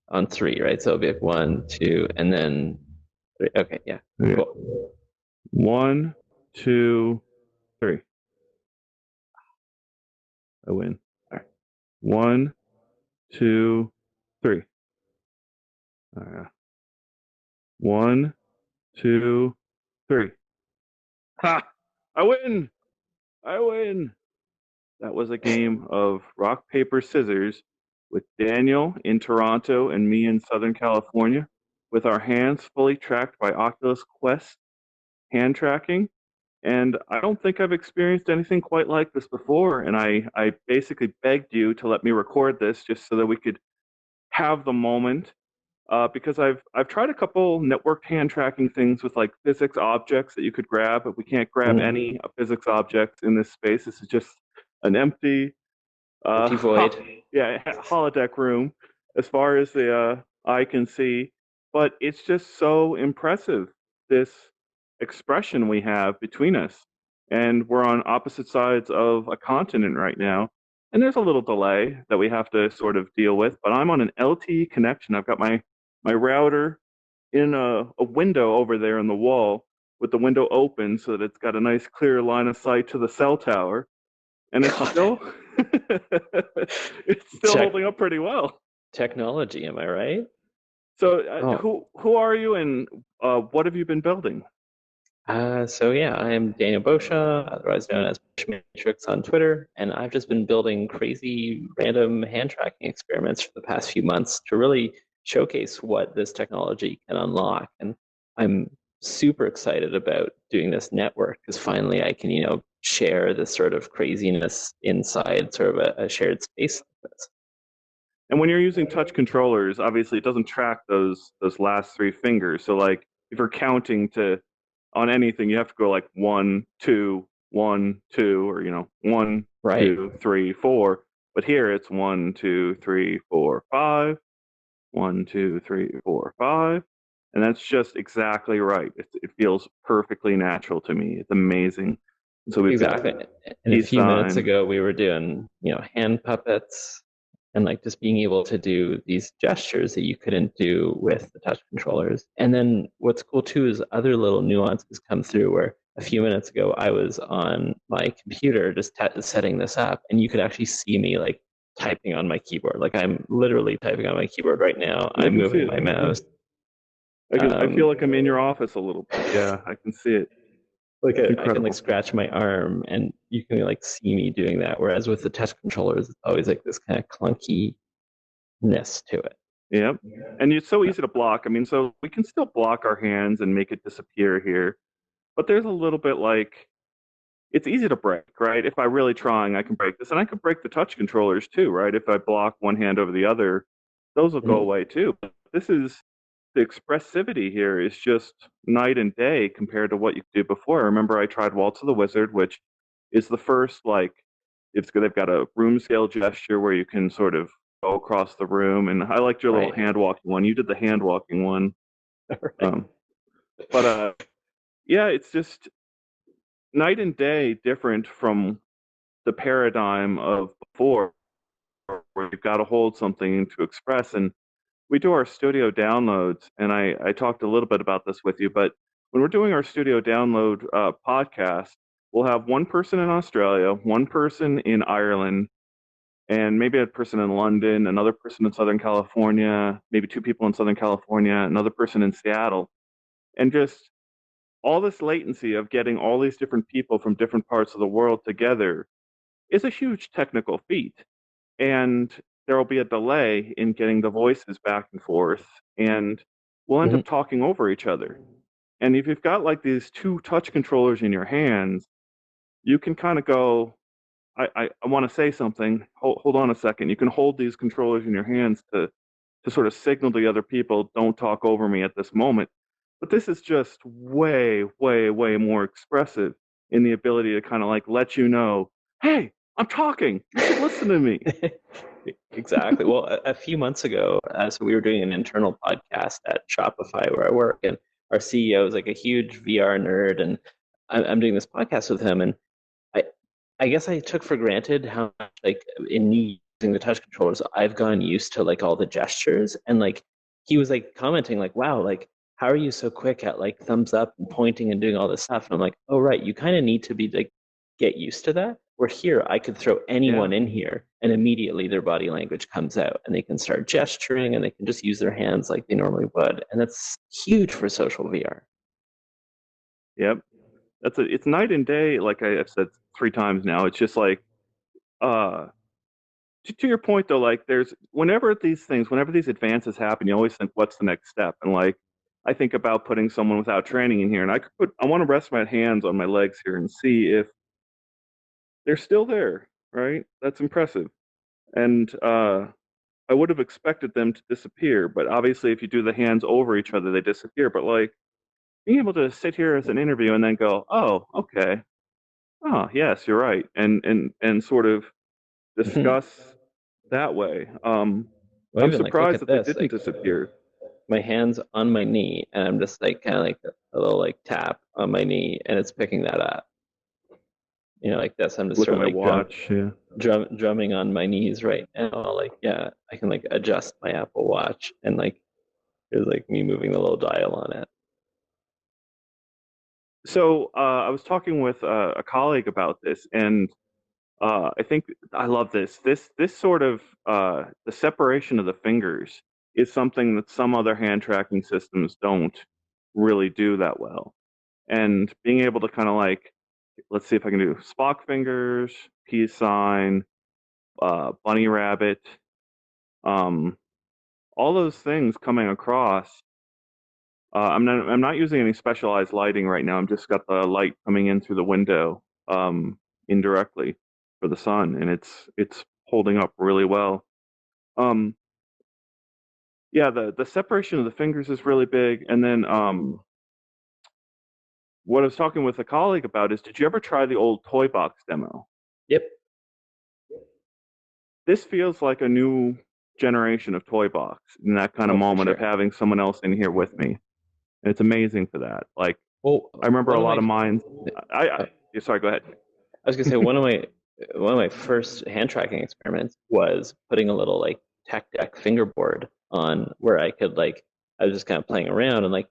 on three, right? So it'll be like one, two, and then three. Okay, yeah, Okay. cool. 1, 2, 3. I win. All right. 1, 2, 3. All right. 1, 2, 3. Ha! I win! I win! That was a game of rock, paper, scissors with Daniel in Toronto and me in Southern California, with our hands fully tracked by Oculus Quest hand tracking. And I don't think I've experienced anything quite like this before. And I basically begged you to let me record this just so that we could have the moment. Because I've tried a couple networked hand tracking things with like physics objects that you could grab, but we can't grab Mhm. any physics objects in this space. This is just an empty, Empty void. yeah, holodeck room as far as the eye can see. But it's just so impressive, this expression we have between us. And we're on opposite sides of a continent right now. And there's a little delay that we have to sort of deal with. But I'm on an LTE connection. I've got my router in a window over there in the wall with the window open so that it's got a nice clear line of sight to the cell tower. And it's God, still it's still check holding up pretty well. technology, am I right? So Oh, who are you and what have you been building? so yeah, I am Daniel Bosha, otherwise known as Matrix on Twitter, and I've just been building crazy random hand tracking experiments for the past few months to really showcase what this technology can unlock. And I'm super excited about doing this network because finally I can, share this sort of craziness inside sort of a shared space like this. And when you're using touch controllers, obviously it doesn't track those last three fingers. So like if you're counting to on anything, you have to go like 1, 2, 1, 2, or 1, Right. 2, 3, 4. But here it's 1, 2, 3, 4, 5. 1, 2, 3, 4, 5. And that's just exactly right. It feels perfectly natural to me. It's amazing. So we've got Exactly. And a peace few minutes sign. ago, we were doing, hand puppets and like just being able to do these gestures that you couldn't do with the touch controllers. And then what's cool too is other little nuances come through where a few minutes ago I was on my computer just setting this up and you could actually see me like typing on my keyboard. Like I'm literally typing on my keyboard right now. I I'm can see moving it. my Yeah. mouse. I feel Um, like I'm in your office a little bit. Yeah, I can see it. like It's I can like incredible. scratch my arm and you can like see me doing that. Whereas with the touch controllers, it's always like this kind of clunkiness to it. Yep. And it's so easy to block. I mean, so we can still block our hands and make it disappear here, but there's a little bit like it's easy to break, right? If I really trying, I can break this, and I can break the touch controllers too, right? If I block one hand over the other, those will go Mhm. away too. But this is the expressivity here is just night and day compared to what you could do before. I remember I tried Waltz of the Wizard, which is the first like they've got a room scale gesture where you can sort of go across the room, and I liked your little Right. hand walking one. You did the hand walking one, Right. um, but yeah, it's just night and day different from the paradigm of before, where you've got to hold something to express. And we do our studio downloads, and I talked a little bit about this with you, but when we're doing our studio download podcast, we'll have one person in Australia, one person in Ireland, and maybe a person in London, another person in Southern California, maybe two people in Southern California, another person in Seattle, and just all this latency of getting all these different people from different parts of the world together is a huge technical feat. And there will be a delay in getting the voices back and forth, and we'll end Mhm. up talking over each other. And if you've got like these two touch controllers in your hands, you can kind of go, I want to say something. Hold on a second. You can hold these controllers in your hands to sort of signal to the other people, don't talk over me at this moment. But this is just way, way, way more expressive in the ability to kind of like let you know, hey, I'm talking. You should listen to me. Exactly. Well, a few months ago, so we were doing an internal podcast at Shopify where I work, and our CEO is like a huge VR nerd, and I'm doing this podcast with him, and I I guess I took for granted how much like in need the touch controllers, I've gotten used to like all the gestures, and like he was like commenting like, "Wow, like how are you so quick at like thumbs up and pointing and doing all this stuff?" And I'm like, "Oh right, you kind of need to be like get used to that." Where here, I could throw Yeah. anyone in here, and immediately their body language comes out, and they can start gesturing, and they can just use their hands like they normally would, and that's huge for social VR. Yep. It's night and day, like I've said 3 times now. It's just like uh to your point though, like there's whenever these advances happen, you always think, what's the next step? And like I think about putting someone without training in here, and I want to rest my hands on my legs here and see if they're still there, right? That's impressive. And I would have expected them to disappear, but obviously if you do the hands over each other, they disappear. But like being able to sit here as an interview and then go, oh, okay, oh yes, you're right, and sort of discuss that way. Well, I'm even like look surprised at that they this, didn't like disappear. my hands on my knee, and I'm just like kind of like a little like tap on my knee, and it's picking that up. Like this. I'm just Look sort at of my like watch. Yeah. drumming on my knees right now. Like, yeah, I can like adjust my Apple Watch, and like there's like me moving the little dial on it. So I was talking with a colleague about this, and I think I love this. This sort of the separation of the fingers is something that some other hand tracking systems don't really do that well. And being able to kind of like, let's see if I can do Spock fingers, peace sign, bunny rabbit, um, all those things coming across. I'm not using any specialized lighting right now. I'm just got the light coming in through the window indirectly for the sun, and it's holding up really well. Um, yeah, the separation of the fingers is really big. And then what I was talking with a colleague about is, did you ever try the old Toy Box demo? Yep. This feels like a new generation of Toy Box in that kind of Oh, for moment of sure. having someone else in here with me. And it's amazing for that. Like Well, I remember one a of lot my, of mine. uh, Sorry, go ahead. I was gonna say one of my first hand tracking experiments was putting a little like tech deck fingerboard on where I could like I was just kind of playing around and like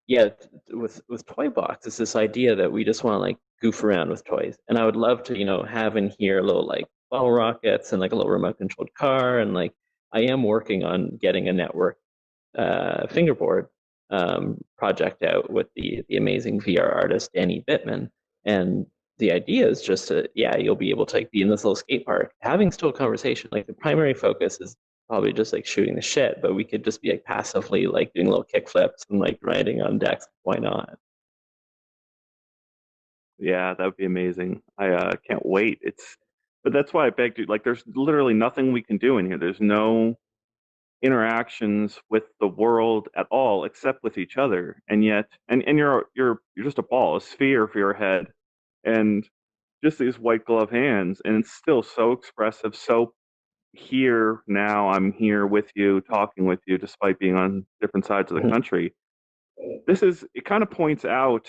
yeah, with toy box, it's this idea that we just want to like goof around with toys, and I would love to have in here little like bottle rockets and like a little remote controlled car, and like I am working on getting a network fingerboard project out with the amazing VR artist Danny Bittman, and the idea is just to yeah you'll be able to like be in this little skate park having still a conversation. Like the primary focus is probably just like shooting the shit, but we could just be like passively like doing little kick flips and like riding on decks. Why not? Yeah, that would be amazing. I can't wait. But that's why I beg you. Like, there's literally nothing we can do in here. There's no interactions with the world at all, except with each other. And yet, and you're just a ball, a sphere for your head, and just these white glove hands, and it's still so expressive. So here now, I'm here with you, talking with you, despite being on different sides of the country. It kind of points out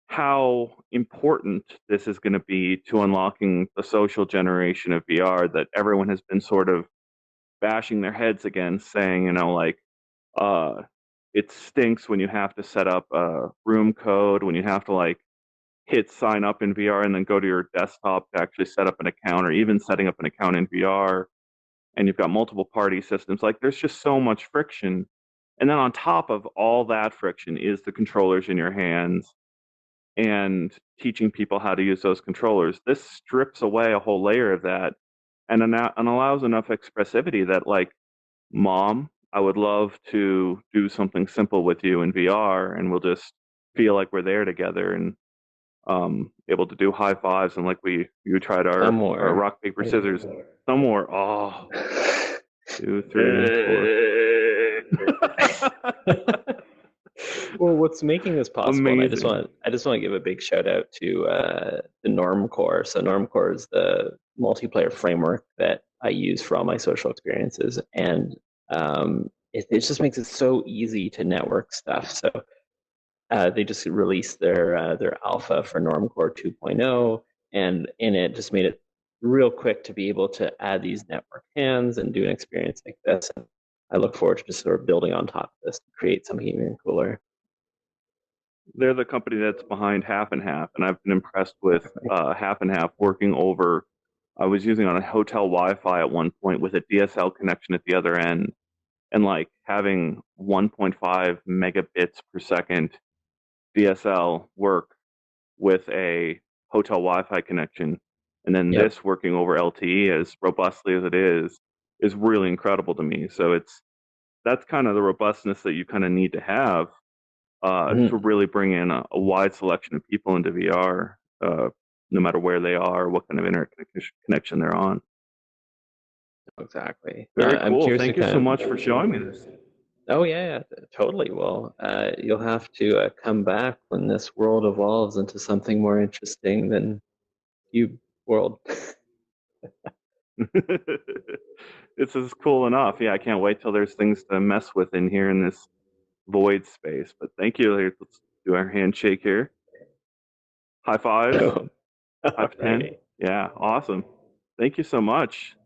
how important this is going to be to unlocking the social generation of VR that everyone has been sort of bashing their heads against, saying, like, uh, it stinks when you have to set up a room code, when you have to like hit sign up in VR and then go to your desktop to actually set up an account, or even setting up an account in VR, and you've got multiple party systems. Like, there's just so much friction. And then on top of all that friction is the controllers in your hands and teaching people how to use those controllers. This strips away a whole layer of that, and allows enough expressivity that, like, mom, I would love to do something simple with you in VR, and we'll just feel like we're there together, and able to do high fives, and like you tried Some our more. rock paper scissors. Some more. Oh, 2, 3, 4. Well, what's making this possible, and Amazing. I just want to give a big shout out to the Normcore. So Normcore is the multiplayer framework that I use for all my social experiences, and it just makes it so easy to network stuff. So they just released their alpha for Normcore 2.0, and in it just made it real quick to be able to add these network hands and do an experience like this. And I look forward to just sort of building on top of this to create something even cooler. They're the company that's behind Half and Half, and I've been impressed with Half and Half working over. I was using on a hotel Wi-Fi at one point with a DSL connection at the other end, and like having 1.5 megabits per second DSL work with a hotel Wi-Fi connection, and then Yep. this working over LTE as robustly as it is really incredible to me. So that's kind of the robustness that you kind of need to have to Mhm. really bring in a wide selection of people into VR, no matter where they are, what kind of internet connection they're on. Exactly. Very I'm cool. curious to Thank you so kind much of. for showing me this. Oh yeah, yeah, totally. Well, you'll have to come back when this world evolves into something more interesting than Cube World. This is cool enough. Yeah, I can't wait till there's things to mess with in here in this void space. But thank you. Let's do our handshake here. High fives. So, Five to ten. alrighty. Yeah, awesome. Thank you so much.